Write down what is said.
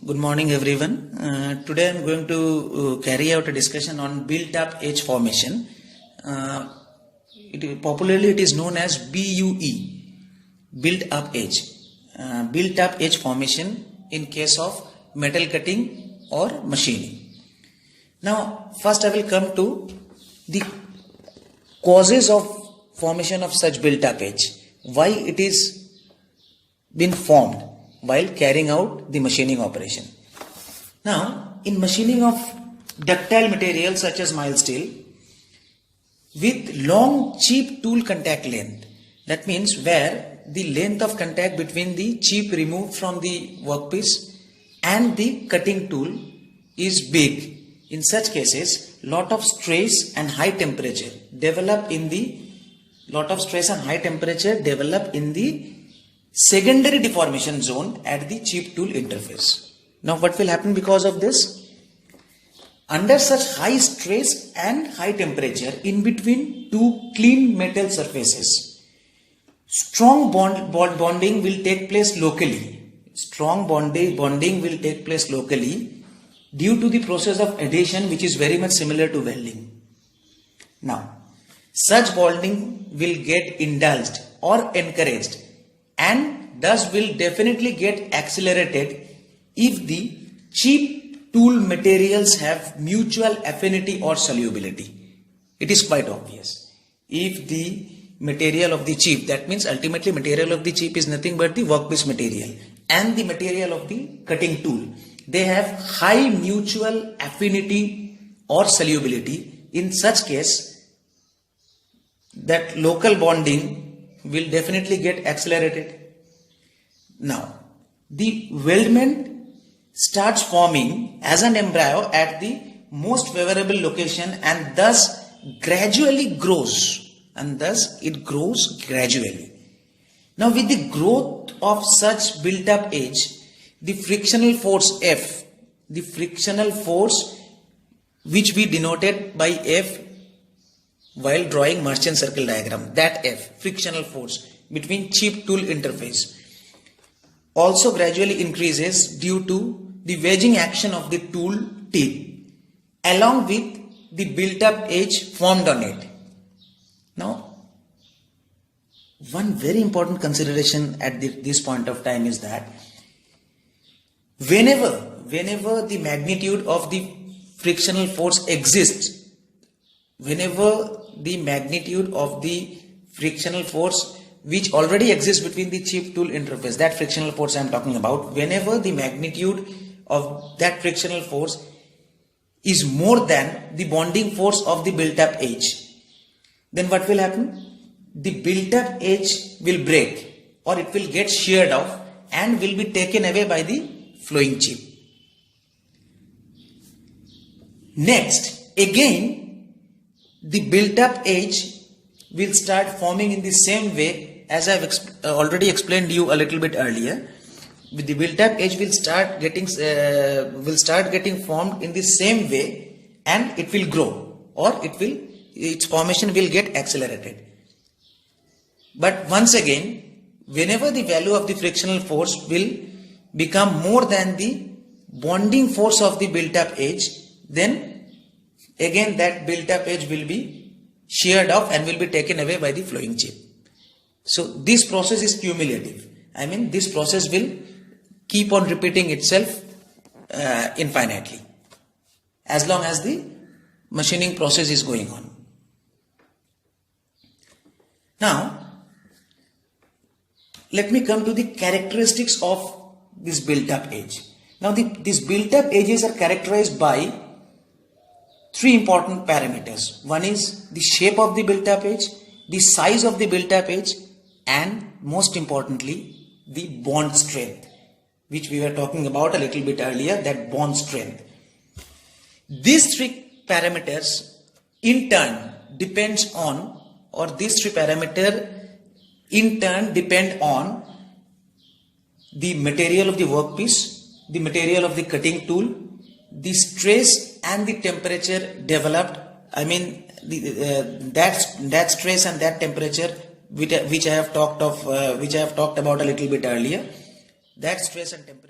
Good morning everyone. Today I am going to carry out a discussion on built-up edge formation. Popularly it is known as BUE, built-up edge. Built-up edge formation in case of metal cutting or machining. Now first I will come to the causes of formation of such built-up edge. Why it is been formed while carrying out the machining operation. Now, in machining of ductile materials such as mild steel, with long chip tool contact length, that means where the length of contact between the chip removed from the workpiece and the cutting tool is big. In such cases, lot of stress and high temperature develop in the secondary deformation zone at the chip tool interface. Now what will happen because of this? Under such high stress and high temperature in between two clean metal surfaces, strong bonding will take place locally. Strong bonding will take place locally due to the process of adhesion, which is very much similar to welding. Now, such bonding will get indulged or encouraged and thus will definitely get accelerated if the chip tool materials have mutual affinity or solubility. It is quite obvious. If the material of the chip, that means ultimately material of the chip is nothing but the workpiece material, and the material of the cutting tool, they have high mutual affinity or solubility. In such case, that local bonding will definitely get accelerated. Now, the weldment starts forming as an embryo at the most favorable location and thus gradually grows. It grows gradually. Now, with the growth of such built-up edge, the frictional force F, the frictional force which we denoted by F while drawing Merchant circle diagram, that F, frictional force between chip tool interface, also gradually increases due to the wedging action of the tool teeth along with the built-up edge formed on it. Now, one very important consideration at this point of time is that whenever the magnitude of the frictional force exists, whenever the magnitude of the frictional force which already exists between the chip tool interface, that frictional force I am talking about, whenever the magnitude of that frictional force is more than the bonding force of the built-up edge, then what will happen? The built-up edge will break or it will get sheared off and will be taken away by the flowing chip. Next, again, the built-up edge will start forming in the same way as I have already explained to you a little bit earlier. The built-up edge will start getting formed in the same way, and it will grow, or its formation will get accelerated. But once again, whenever the value of the frictional force will become more than the bonding force of the built-up edge, then again that built-up edge will be sheared off and will be taken away by the flowing chip. So this process is cumulative. I mean, this process will keep on repeating itself infinitely as long as the machining process is going on. Now, let me come to the characteristics of this built-up edge. Now, these built-up edges are characterized by three important parameters. One is the shape of the built-up edge, the size of the built-up edge, and most importantly, the bond strength, which we were talking about a little bit earlier, that bond strength. These three parameters in turn depend on the material of the workpiece, the material of the cutting tool, the stress and the temperature developed. I mean, that stress and that temperature which I have talked about a little bit earlier. That stress and temperature